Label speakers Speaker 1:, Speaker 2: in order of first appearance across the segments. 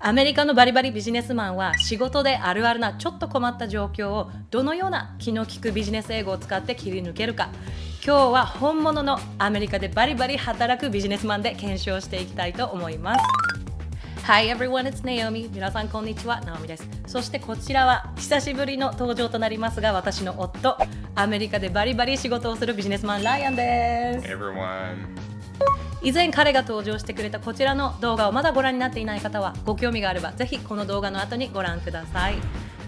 Speaker 1: アメリカのバリバリビジネスマンは仕事であるあるなちょっと困った状況をどのような気の利くビジネス英語を使って切り抜けるか、今日は本物のアメリカでバリバリ働くビジネスマンで検証していきたいと思います。Hi everyone, it's Naomi. 皆さんこんにちは、ナオミです。そしてこちらは久しぶりの登場となりますが、私の夫、アメリカでバリバリ仕事をするビジネスマンライアンです。
Speaker 2: Hey everyone.
Speaker 1: 以前彼が登場してくれたこちらの動画をまだご覧になっていない方は、ご興味があればぜひこの動画の後にご覧ください。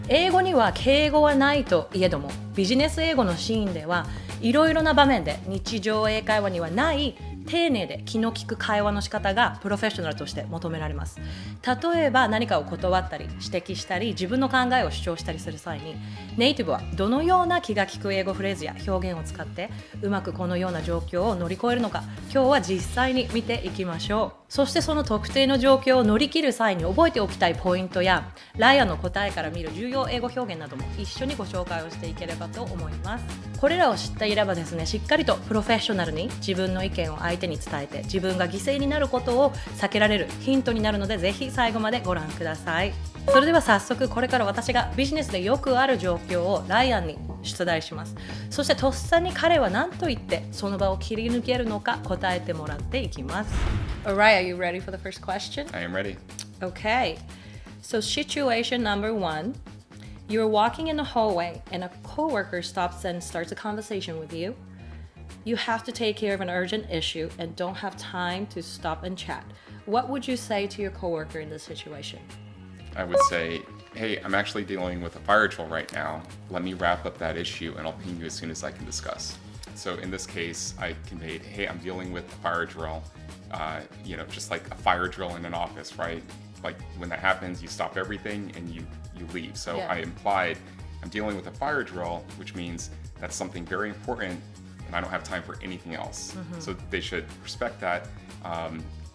Speaker 1: 英語には敬語はないといえども、ビジネス英語のシーンではいろいろな場面で日常英会話にはない丁寧で気の利く会話の仕方がプロフェッショナルとして求められます。例えば何かを断ったり指摘したり自分の考えを主張したりする際に、ネイティブはどのような気が利く英語フレーズや表現を使ってうまくこのような状況を乗り越えるのか、今日は実際に見ていきましょう。そしてその特定の状況を乗り切る際に覚えておきたいポイントや、ライアンの答えから見る重要英語表現なども一緒にご紹介をしていければと思います。これらを知っていればですね、しっかりとプロフェッショナルに自分の意見を相手に伝えて自分が犠牲になることを避けられるヒントになるので、ぜひ最後までご覧ください。それでは早速、これから私がビジネスでよくある状況をライアンに出題します。そしてとっさに彼は何と言ってその場を切り抜けるのか答えてもらっていきます。 Alright, are you ready for the first question?
Speaker 2: I am ready.
Speaker 1: Okay, so situation number 1. You're walking in the hallway and a coworker stops and starts a conversation with you. You have to take care of an urgent issue and don't have time to stop and chat. What would you say to your coworker in this situation?
Speaker 2: I would say, hey, I'm actually dealing with a fire drill right now. Let me wrap up that issue and I'll ping you as soon as I can discuss. So in this case, I conveyed, hey, I'm dealing with a fire drill, just like a fire drill in an office, right? Like when that happens, you stop everything and you leave. So
Speaker 1: Yeah.
Speaker 2: I implied I'm dealing with a fire drill, which means that's something very important and I don't have time for anything else. So they should respect that.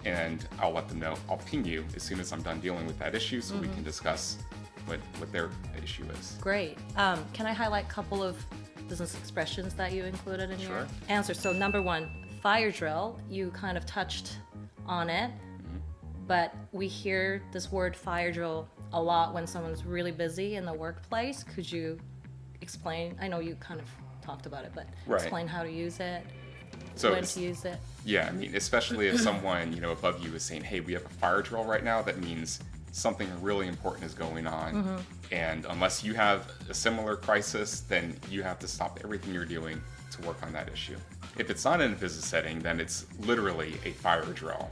Speaker 2: And I'll let them know. I'll ping you as soon as I'm done dealing with that issue so we can discuss what their issue is.
Speaker 1: Great. Can I highlight a couple of business expressions that you included in your
Speaker 2: Sure.
Speaker 1: answer? So number 1, fire drill. You kind of touched on it, but we hear this word fire drill a lot when someone's really busy in the workplace. Could you explain? I know you kind of talked about it, but
Speaker 2: Right.
Speaker 1: explain how to use it,
Speaker 2: So
Speaker 1: when
Speaker 2: it's-
Speaker 1: to use it.
Speaker 2: Yeah, I mean, especially if someone, above you is saying, hey, we have a fire drill right now, that means something really important is going on. And unless you have a similar crisis, then you have to stop everything you're doing to work on that issue. If it's not in a business setting, then it's literally a fire drill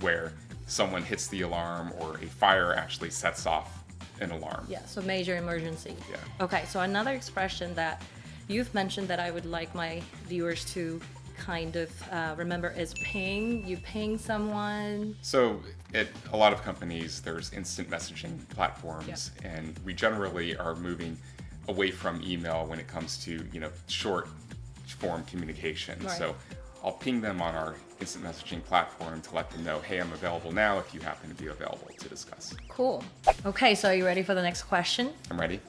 Speaker 2: where someone hits the alarm or a fire actually sets off an alarm.
Speaker 1: Yeah, so major emergency.
Speaker 2: Yeah.
Speaker 1: Okay, so another expression that you've mentioned that I would like my viewers to kind of remember is ping. You ping someone.
Speaker 2: So at a lot of companies, there's instant messaging platforms, and we generally are moving away from email when it comes to, short form communication.
Speaker 1: Right.
Speaker 2: So I'll ping them on our instant messaging platform to let them know, hey, I'm available now if you happen to be available to discuss.
Speaker 1: Cool. Okay, so are you ready for the next question?
Speaker 2: I'm ready.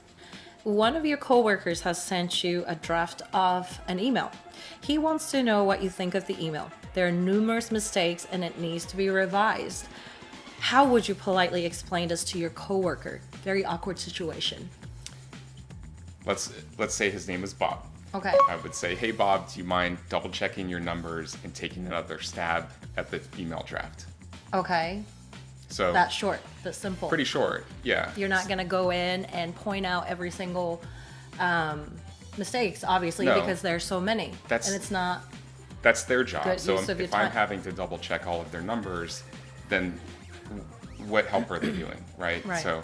Speaker 1: One of your coworkers has sent you a draft of an email. He wants to know what you think of the email. There are numerous mistakes and it needs to be revised. How would you politely explain this to your coworker? Very awkward situation.
Speaker 2: Let's say his name is Bob.
Speaker 1: Okay.
Speaker 2: I would say, hey, Bob, do you mind double checking your numbers and taking another stab at the email draft?
Speaker 1: Okay.
Speaker 2: So
Speaker 1: That's short. That's simple.
Speaker 2: pretty short. Yeah.
Speaker 1: You're not going to go in and point out every single mistakes, obviously,
Speaker 2: No.
Speaker 1: because there's so many.
Speaker 2: That's-
Speaker 1: and it's not.
Speaker 2: That's their job.
Speaker 1: Good
Speaker 2: So
Speaker 1: use of your
Speaker 2: if I'm
Speaker 1: time.
Speaker 2: having to double check all of their numbers, then what help are they doing, right?
Speaker 1: Right.
Speaker 2: So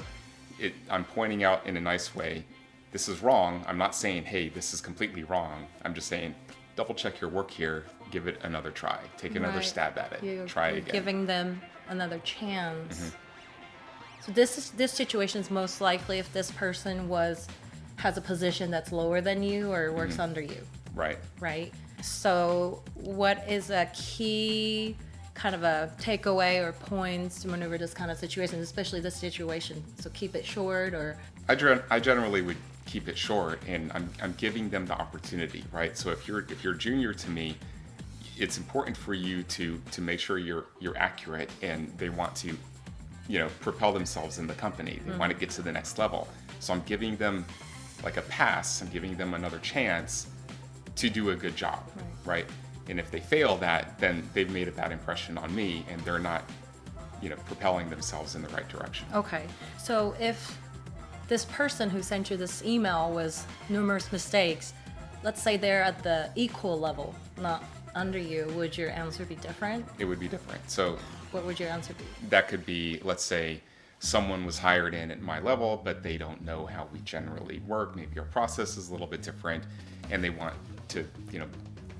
Speaker 2: I'm pointing out in a nice way, this is wrong. I'm not saying, hey, this is completely wrong. I'm just saying, double check your work here, give it another try, take another
Speaker 1: Right.
Speaker 2: stab at it,
Speaker 1: You're
Speaker 2: try again.
Speaker 1: giving them another chance. So this situation is most likely if this person has a position that's lower than you or works under you,
Speaker 2: Right.
Speaker 1: right? So what is a key kind of a takeaway or points to maneuver this kind of situation, especially this situation? So keep it short or...
Speaker 2: I generally would keep it short, and I'm giving them the opportunity, right? So if you're junior to me, it's important for you to make sure you're accurate, and they want to propel themselves in the company. They want to get to the next level. So I'm giving them like a pass. I'm giving them another chance to do a good job, right? And if they fail that, then they've made a bad impression on me, and they're not, propelling themselves in the right direction.
Speaker 1: Okay, so if this person who sent you this email was numerous mistakes, let's say they're at the equal level, not under you, would your answer be different?
Speaker 2: It would be different. So
Speaker 1: what would your answer be?
Speaker 2: That could be, let's say, someone was hired in at my level, but they don't know how we generally work. Maybe our process is a little bit different, and they want to,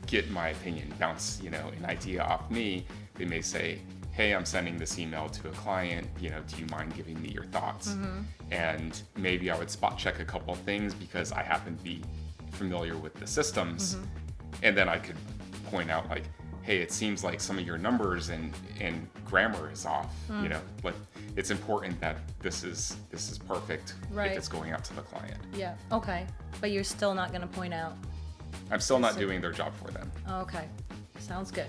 Speaker 2: get my opinion, bounce, an idea off me. They may say, hey, I'm sending this email to a client, do you mind giving me your thoughts? And maybe I would spot check a couple of things because I happen to be familiar with the systems. And then I could point out like, hey, it seems like some of your numbers and grammar is off, but it's important that this is perfect if it's going out to the client.
Speaker 1: Yeah, okay. But you're still not going to point out.
Speaker 2: I'm still not doing their job for them.
Speaker 1: Okay, sounds good.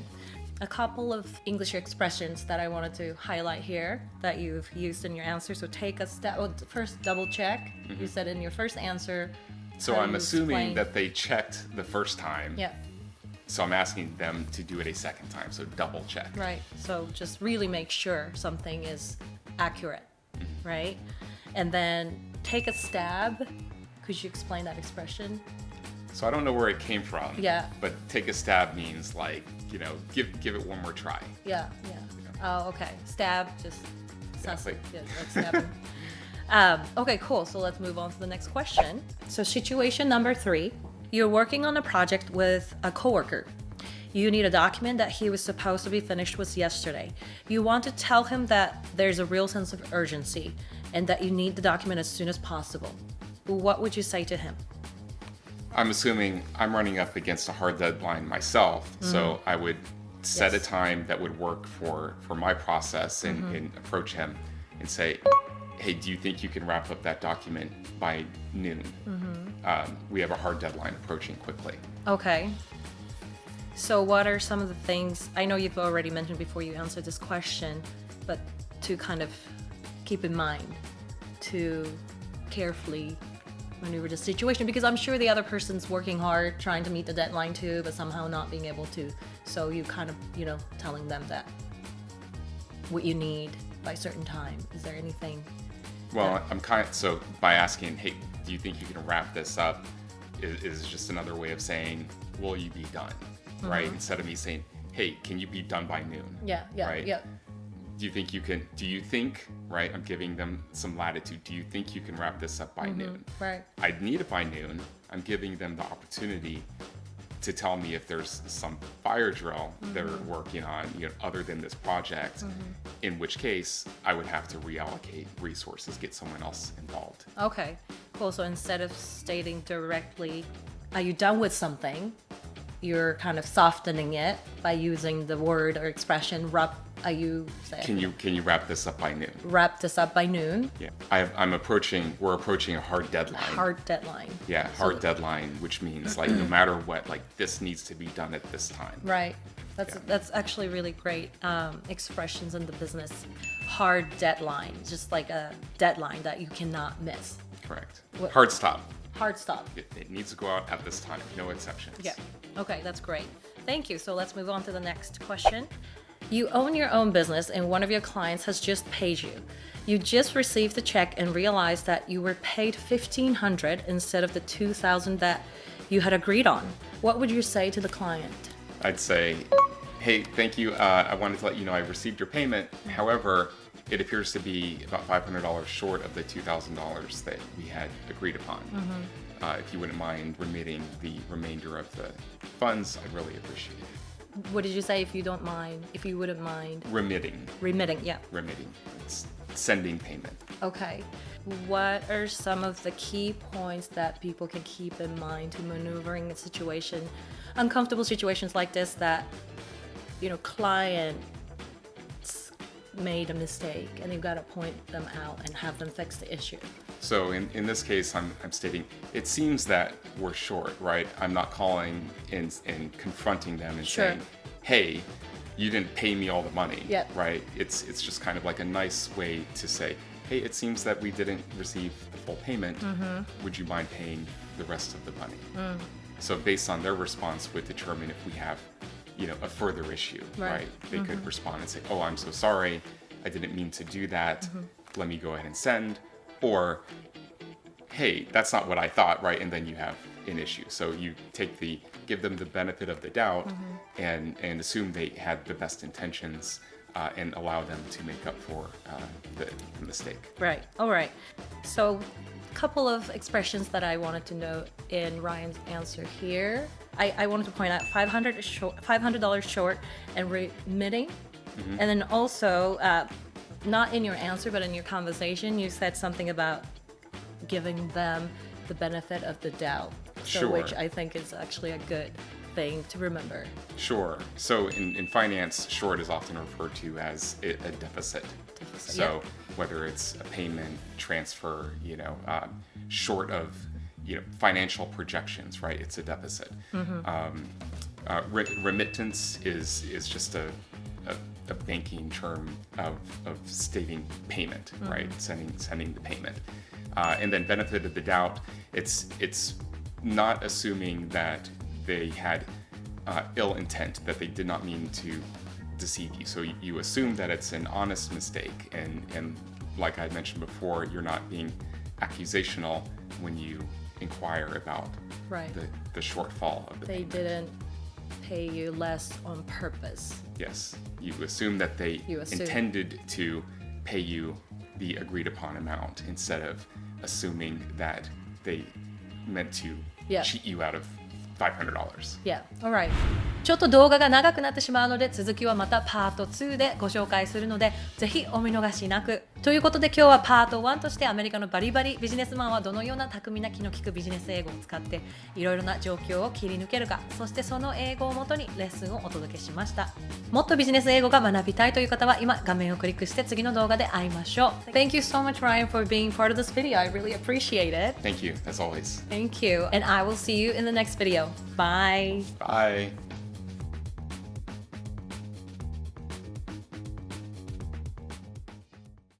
Speaker 1: A couple of English expressions that I wanted to highlight here that you've used in your answer. So take a step, first double check. You said in your first answer.
Speaker 2: So I'm assuming that they checked the first time.
Speaker 1: Yeah.
Speaker 2: So I'm asking them to do it a second time, so double check.
Speaker 1: Right, so just really make sure something is accurate, right? And then take a stab. Could you explain that expression?
Speaker 2: So I don't know where it came from.
Speaker 1: Yeah.
Speaker 2: But take a stab means like, give it one more try.
Speaker 1: Yeah. Oh, okay. Stab, just
Speaker 2: like
Speaker 1: stabbing. Okay, cool. So let's move on to the next question. So situation number 3, you're working on a project with a coworker. You need a document that he was supposed to be finished with yesterday. You want to tell him that there's a real sense of urgency and that you need the document as soon as possible. What would you say to him?
Speaker 2: I'm assuming I'm running up against a hard deadline myself, so I would set a time that would work for my process and approach him and say, hey, do you think you can wrap up that document by noon? We have a hard deadline approaching quickly.
Speaker 1: Okay. So what are some of the things, I know you've already mentioned before you answered this question, but to kind of keep in mind to carefully maneuver the situation, because I'm sure the other person's working hard trying to meet the deadline too, but somehow not being able to. So you kind of, telling them that what you need by a certain time. Is there anything?
Speaker 2: Well, so by asking, hey, do you think you can wrap this up is just another way of saying, will you be done? Right? Instead of me saying, hey, can you be done by noon?
Speaker 1: Yeah,
Speaker 2: right?
Speaker 1: yeah.
Speaker 2: Do you think, right? I'm giving them some latitude. Do you think you can wrap this up by noon?
Speaker 1: Right.
Speaker 2: I'd need it by noon. I'm giving them the opportunity to tell me if there's some fire drill they're working on, other than this project, in which case I would have to reallocate resources, get someone else involved.
Speaker 1: Okay, cool. So instead of stating directly, are you done with something? You're kind of softening it by using the word or expression
Speaker 2: Can you wrap this up by noon?
Speaker 1: Wrap this up by noon?
Speaker 2: Yeah. We're approaching a hard deadline.
Speaker 1: Hard deadline.
Speaker 2: Yeah, hard deadline, which means like no matter what, like this needs to be done at this time.
Speaker 1: Right. That's actually really great expressions in the business. Hard deadline, just like a deadline that you cannot miss.
Speaker 2: Correct. Hard stop.
Speaker 1: Hard stop.
Speaker 2: It needs to go out at this time, no exceptions.
Speaker 1: Yeah. Okay, that's great. Thank you. So let's move on to the next question. You own your own business and one of your clients has just paid you. You just received the check and realized that you were paid $1,500 instead of the $2,000 that you had agreed on. What would you say to the client?
Speaker 2: I'd say, hey, thank you. I wanted to let you know I received your payment. However, it appears to be about $500 short of the $2,000 that we had agreed upon. If you wouldn't mind remitting the remainder of the funds, I'd really appreciate it.
Speaker 1: What did you say? If you wouldn't mind?
Speaker 2: Remitting.
Speaker 1: Yeah.
Speaker 2: Remitting. It's sending payment.
Speaker 1: Okay. What are some of the key points that people can keep in mind to maneuvering a situation, uncomfortable situations like this that, client made a mistake and you've got to point them out and have them fix the issue?
Speaker 2: So in this case, I'm stating, it seems that we're short, right? I'm not calling and confronting them and saying, hey, you didn't pay me all the money,
Speaker 1: Yep.
Speaker 2: right? It's just kind of like a nice way to say, hey, it seems that we didn't receive the full payment. Would you mind paying the rest of the money? So based on their response would determine if we have, a further issue, right? They could respond and say, oh, I'm so sorry. I didn't mean to do that. Let me go ahead and send. Or, hey, that's not what I thought, right? And then you have an issue. So you give them the benefit of the doubt and assume they had the best intentions and allow them to make up for the mistake.
Speaker 1: Right. All right. So, couple of expressions that I wanted to note in Ryan's answer here. I wanted to point out $500 short and remitting. And then also, not in your answer, but in your conversation, you said something about giving them the benefit of the doubt. So,
Speaker 2: Sure.
Speaker 1: which I think is actually a good thing to remember.
Speaker 2: Sure. So in finance, short is often referred to as a deficit. So whether it's a payment, transfer, short of financial projections, right? It's a deficit. Remittance is just a banking term of stating payment, right? Sending the payment. And then benefit of the doubt, it's not assuming that they had ill intent, that they did not mean to deceive you. So you assume that it's an honest mistake, and like I mentioned before, you're not being accusational when you inquire about the shortfall of the
Speaker 1: They
Speaker 2: payment.
Speaker 1: didn't pay you less on purpose.
Speaker 2: Yes, you assume that they intended to pay you the agreed upon amount instead of assuming that they meant to cheat you out of $500.
Speaker 1: Yeah, alright. ちょっと動画が長くなってしまうので、続きはまたパート2でご紹介するので、ぜひお見逃しなく。ということで今日はパート1としてアメリカのバリバリビジネスマンはどのような巧みな気の利くビジネス英語を使っていろいろな状況を切り抜けるか、そしてその英語をもとにレッスンをお届けしました。もっとビジネス英語が学びたいという方は今画面をクリックして次の動画で会いましょう。Thank you so much, Ryan, for being part of this video. I really appreciate it.
Speaker 2: Thank you, as always.
Speaker 1: Thank you. And I will see you in the next video. Bye.
Speaker 2: Bye.